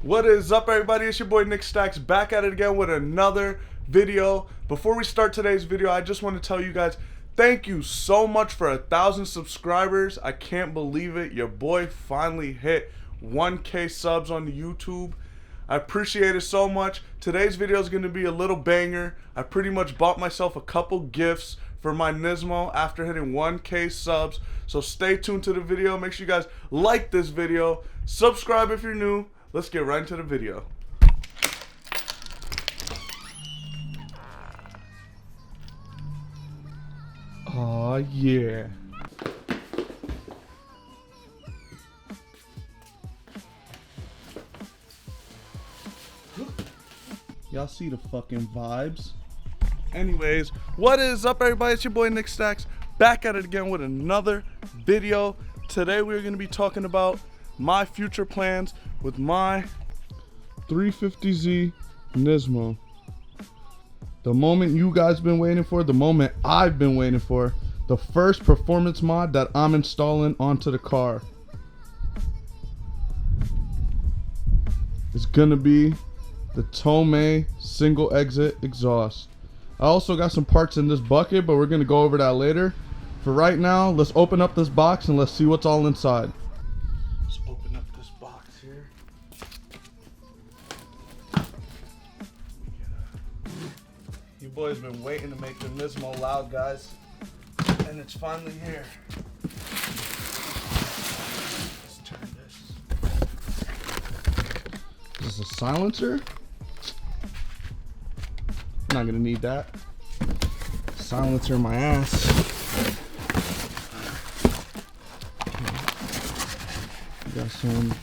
What is up, everybody? It's your boy Nick Stacks back at it again with another video. Before we start today's video, I just want to tell you guys thank you so much for 1,000 subscribers. I can't believe it. Your boy finally hit 1K subs on YouTube. I appreciate it so much. Today's video is going to be a little banger. I pretty much bought myself a couple gifts for my Nismo after hitting 1K subs. So stay tuned to the video. Make sure you guys like this video. Subscribe if you're new. Let's get right into the video. Oh yeah. Y'all see the fucking vibes. Anyways, what is up, everybody? It's your boy Nick Stacks back at it again with another video. Today we're going to be talking about my future plans with my 350Z Nismo. The moment you guys been waiting for, the moment I've been waiting for, the first performance mod that I'm installing onto the car is gonna be the Tomei single exit exhaust. I also got some parts in this bucket, but we're gonna go over that later. For right now, let's open up this box and let's see what's all inside. Let's open up this box here. You boys been waiting to make the Nismo loud, guys, and it's finally here. Let's turn this. Is this a silencer? I'm not gonna need that. Silencer in my ass. Got some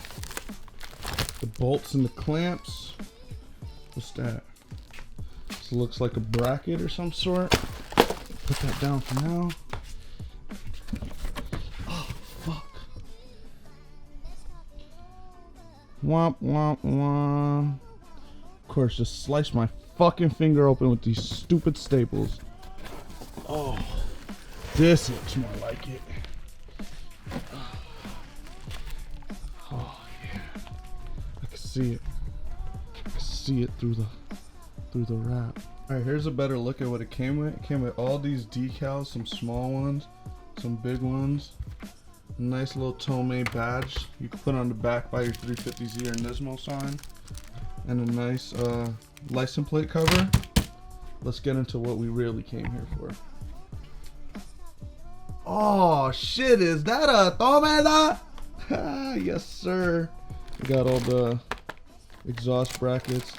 the bolts and the clamps. What's that? This looks like a bracket or some sort. Put that down for now. Oh fuck. Womp womp womp. Of course, just slice my fucking finger open with these stupid staples. Oh, this looks more like it. Oh yeah, I can see it. I can see it through the wrap. All right, here's a better look at what it came with. It came with all these decals, some small ones, some big ones. A nice little Tomei badge you can put on the back by your 350Z or Nismo sign, and a nice license plate cover. Let's get into what we really came here for. Oh shit, is that a Tomei? Yes sir. We got all the exhaust brackets.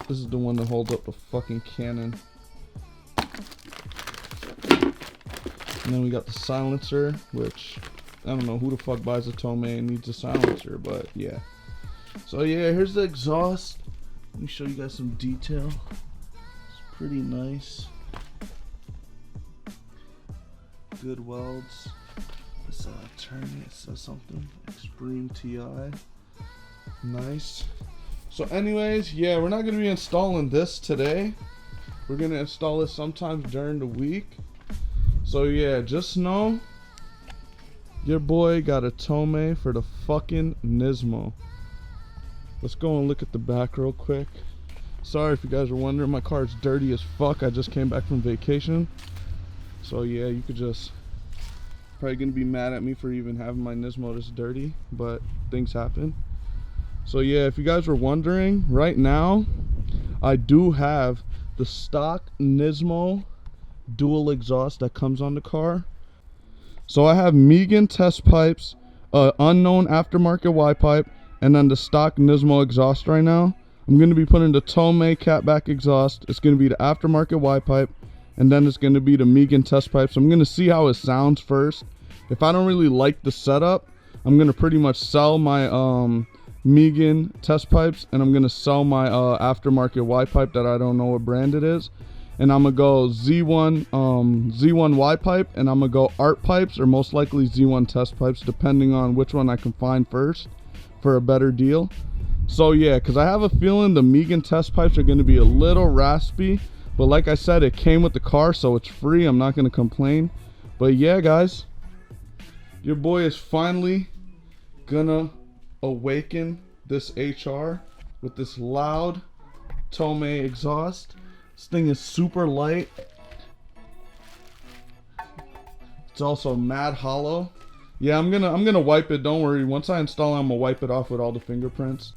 This is the one that holds up the fucking cannon. And then we got the silencer, which I don't know who the fuck buys a Tomei and needs a silencer, but yeah. So yeah, here's the exhaust. Let me show you guys some detail. It's pretty nice. Good welds. Let's turn it. It says something. Extreme TI. Nice. So anyways, yeah, we're not going to be installing this today. We're going to install it sometime during the week. So yeah, just know your boy got a Tomei for the fucking Nismo. Let's go and look at the back real quick. Sorry if you guys are wondering, my car's dirty as fuck. I just came back from vacation. So yeah, you could just probably gonna be mad at me for even having my Nismo this dirty, but things happen. So yeah, if you guys were wondering, right now I do have the stock Nismo dual exhaust that comes on the car. So I have Megan test pipes, unknown aftermarket Y pipe, and then the stock Nismo exhaust right now. I'm going to be putting the Tomei catback exhaust. It's going to be the aftermarket Y pipe, and then it's going to be the Megan test pipe. So I'm going to see how it sounds first. If I don't really like the setup, I'm going to pretty much sell my Megan test pipes, and I'm going to sell my aftermarket Y pipe that I don't know what brand it is. And I'm going to go Z1 Y pipe, and I'm going to go Art pipes, or most likely Z1 test pipes, depending on which one I can find first for a better deal. So yeah, because I have a feeling the Megan test pipes are going to be a little raspy, but like I said, it came with the car, so it's free. I'm not going to complain. But yeah, guys, your boy is finally gonna awaken this HR with this loud Tomei exhaust. This thing is super light. It's also mad hollow. Yeah, I'm gonna wipe it, don't worry. Once I install it, I'm gonna wipe it off with all the fingerprints.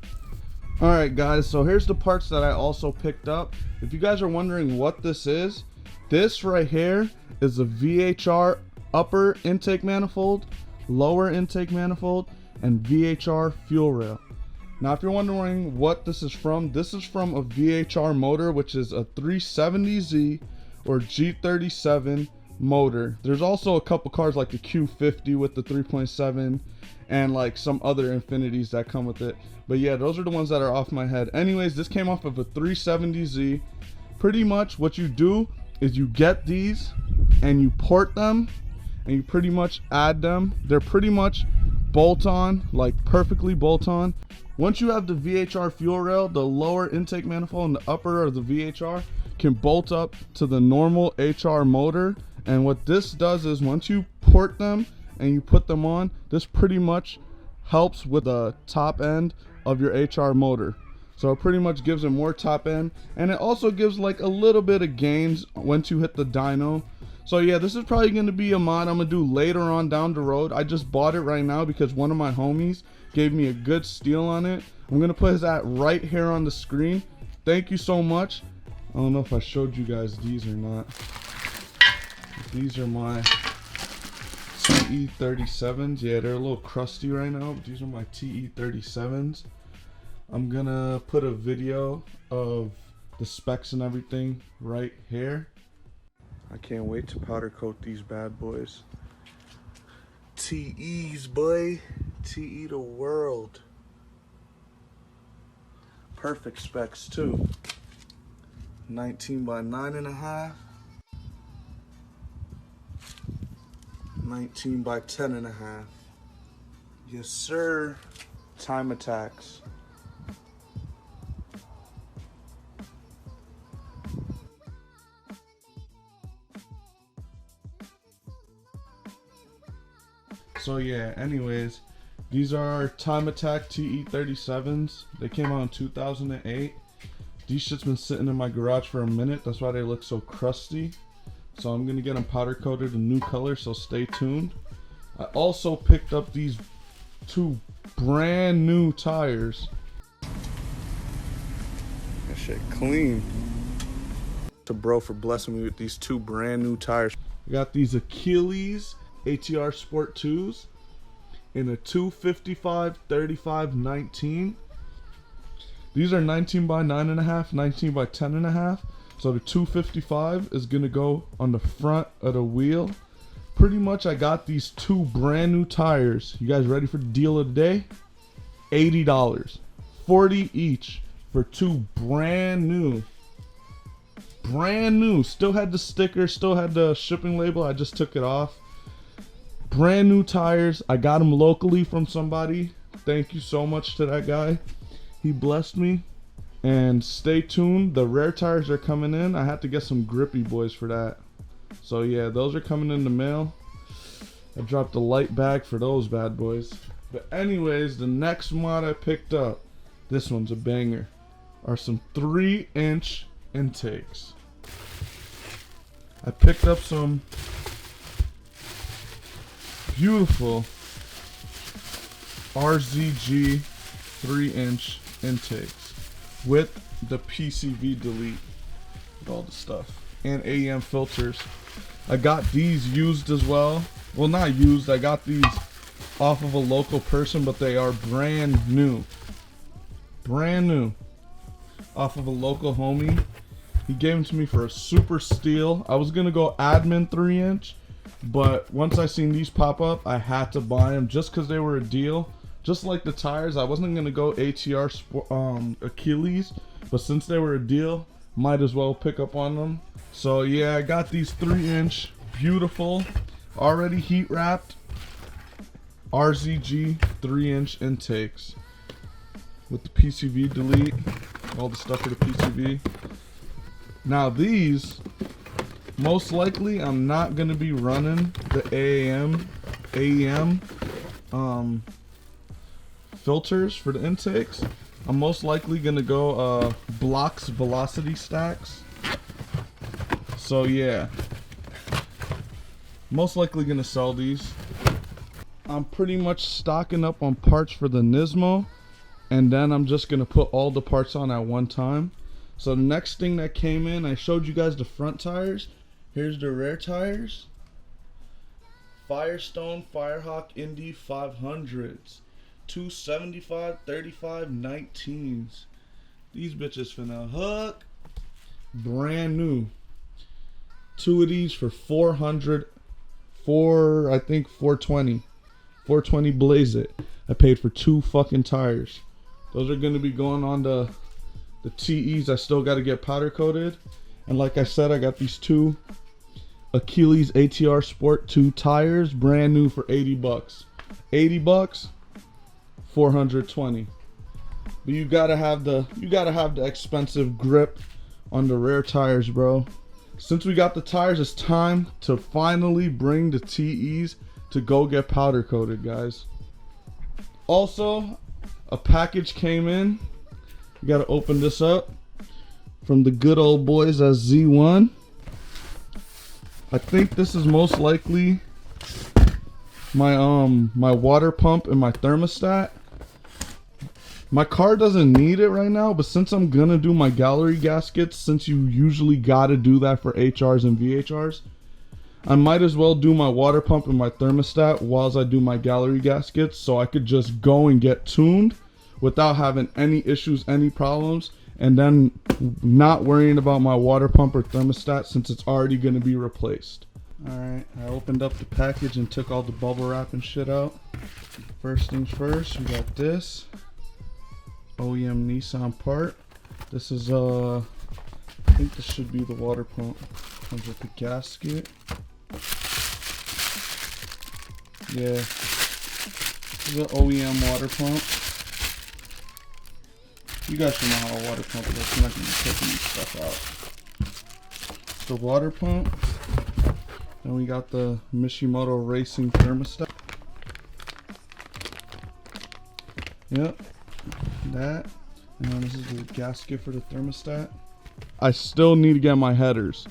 Alright guys, so here's the parts that I also picked up. If you guys are wondering what this right here is a VHR upper intake manifold, lower intake manifold, and VHR fuel rail. Now if you're wondering what this is from a VHR motor, which is a 370Z or G37 motor. There's also a couple cars like the Q50 with the 3.7 and like some other infinities that come with it. But yeah, those are the ones that are off my head. Anyways, this came off of a 370Z. Pretty much what you do is you get these and you port them and you pretty much add them. They're pretty much bolt on, like perfectly bolt on. Once you have the VHR fuel rail, the lower intake manifold and the upper of the VHR can bolt up to the normal HR motor. And what this does is once you port them and you put them on, this pretty much helps with the top end of your HR motor. So it pretty much gives it more top end, and it also gives like a little bit of gains once you hit the dyno. So yeah, this is probably going to be a mod I'm going to do later on down the road. I just bought it right now because one of my homies gave me a good steal on it. I'm going to put his at right here on the screen. Thank you so much. I don't know if I showed you guys these or not. These are my TE37s. Yeah, they're a little crusty right now, but these are my TE37s. I'm gonna put a video of the specs and everything right here. I can't wait to powder coat these bad boys. TEs, boy. TE the world. Perfect specs too. 19 by 9.5. 19 by 10.5. Yes, sir. Time attacks. So yeah, anyways, these are Time Attack TE37s. They came out in 2008. These shit's been sitting in my garage for a minute. That's why they look so crusty. So I'm gonna get them powder coated a new color, so stay tuned. I also picked up these two brand new tires. That shit clean. To bro for blessing me with these two brand new tires. We got these Achilles ATR Sport 2s in a 255/35/19. These are 19 by 9.5, 19 by 10.5. So the 255 is gonna go on the front of the wheel. Pretty much I got these two brand new tires. You guys ready for the deal of the day? $80. 40 each for two brand new. Brand new. Still had the sticker, still had the shipping label. I just took it off. Brand new tires. I got them locally from somebody. Thank you so much to that guy. He blessed me. And stay tuned. The rare tires are coming in. I had to get some grippy boys for that. So yeah, those are coming in the mail. I dropped a light bag for those bad boys. But anyways, the next mod I picked up, this one's a banger, are some 3-inch intakes. I picked up some beautiful RZG 3-inch intakes with the PCV delete with all the stuff and AEM filters. I got these used as well. Well, not used, I got these off of a local person, but they are brand new. Brand new. Off of a local homie. He gave them to me for a super steal. I was gonna go admin 3-inch, but once I seen these pop up, I had to buy them just because they were a deal. Just like the tires, I wasn't gonna go ATR Achilles, but since they were a deal, might as well pick up on them. So yeah, I got these 3-inch, beautiful, already heat wrapped RZG 3-inch intakes with the PCV delete, all the stuff for the PCV. Now these, most likely I'm not gonna be running the AEM filters for the intakes. I'm most likely gonna go blocks velocity stacks. So yeah, most likely gonna sell these. I'm pretty much stocking up on parts for the Nismo, and then I'm just gonna put all the parts on at one time. So the next thing that came in, I showed you guys the front tires. Here's the rear tires. Firestone Firehawk Indy 500s. 275 35 19s. These bitches finna hook. Brand new. Two of these for 400. I think 420. 420 blaze it. I paid for two fucking tires. Those are gonna be going on the TEs. I still gotta get powder coated. And like I said, I got these two Achilles ATR Sport 2 tires, brand new for 80 bucks. 80 bucks, 420. But you gotta have the expensive grip on the rear tires, bro. Since we got the tires, it's time to finally bring the TEs to go get powder coated, guys. Also, a package came in. You gotta open this up from the good old boys at Z1. I think this is most likely my my water pump and my thermostat. My car doesn't need it right now, but since I'm gonna do my gallery gaskets, since you usually gotta do that for HRs and VHRs, I might as well do my water pump and my thermostat whilst I do my gallery gaskets, so I could just go and get tuned without having any issues, any problems, and then not worrying about my water pump or thermostat since it's already going to be replaced. Alright, I opened up the package and took all the bubble wrap and shit out. First things first, we got this OEM Nissan part. This is I think this should be the water pump. Comes with the gasket. Yeah, this is the OEM water pump. You guys should know how a water pump works. I'm not going to be taking this stuff out. The water pump. Then we got the Mishimoto Racing thermostat. Yep, that. And then this is the gasket for the thermostat. I still need to get my headers.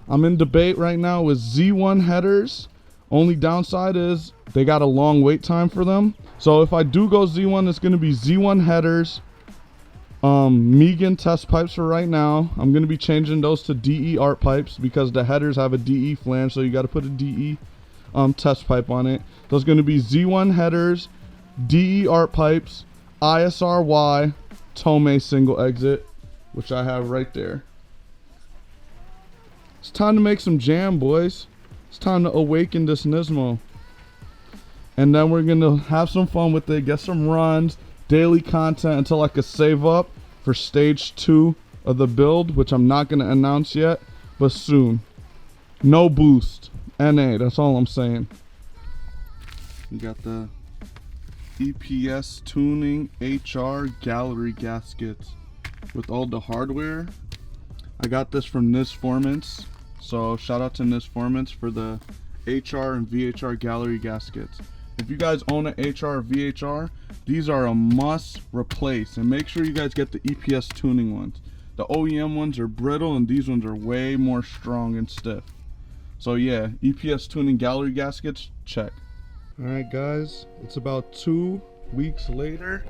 I'm in debate right now with Z1 headers. Only downside is they got a long wait time for them. So if I do go Z1, it's going to be Z1 headers. Megan test pipes for right now. I'm going to be changing those to DE art pipes because the headers have a DE flange, so you got to put a DE test pipe on it. Those going to be Z1 headers, DE art pipes, ISRY, Tomei single exit, which I have right there. It's time to make some jam, boys. It's time to awaken this Nismo. And then we're going to have some fun with it, get some runs, daily content until I could save up for stage 2 of the build, which I'm not going to announce yet, but soon. No boost. NA, that's all I'm saying. We got the EPS tuning HR gallery gaskets with all the hardware. I got this from Nisformance, so shout out to Nisformance for the HR and VHR gallery gaskets. If you guys own an HR or VHR, these are a must replace, and make sure you guys get the EPS tuning ones. The OEM ones are brittle and these ones are way more strong and stiff. So yeah, EPS tuning gallery gaskets, check. Alright guys, it's about 2 weeks later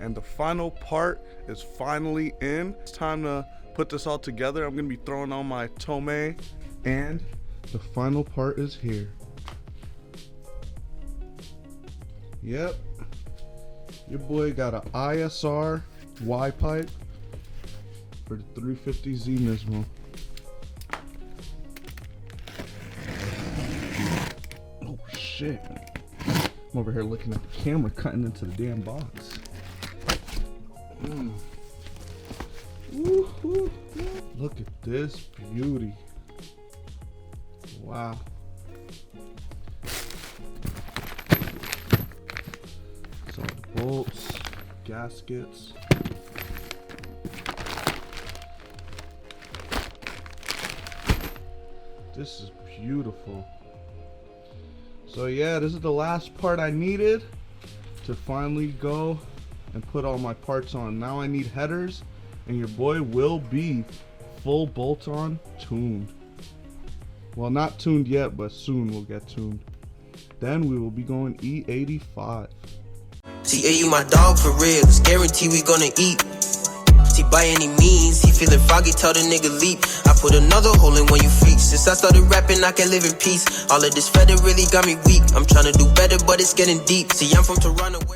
and the final part is finally in. It's time to put this all together. I'm gonna be throwing on my Tomei and the final part is here. Yep, your boy got an ISR Y pipe for the 350Z Nismo. Oh shit, I'm over here looking at the camera cutting into the damn box. Woo-hoo. Look at this beauty. Wow. So the bolts, gaskets. This is beautiful. So yeah, this is the last part I needed to to finally go and put all my parts on. Now I need headers, and your boy will be full bolt-on tuned. Well, not tuned yet, but soon we'll get tuned. Then we will be going E85. See, you my dog for real. It's guaranteed we gonna eat. See, by any means, he feeling froggy, tell the nigga leap. I put another hole in one you feet. Since I started rapping, I can live in peace. All of this feather really got me weak. I'm trying to do better, but it's getting deep. See, I'm from Toronto.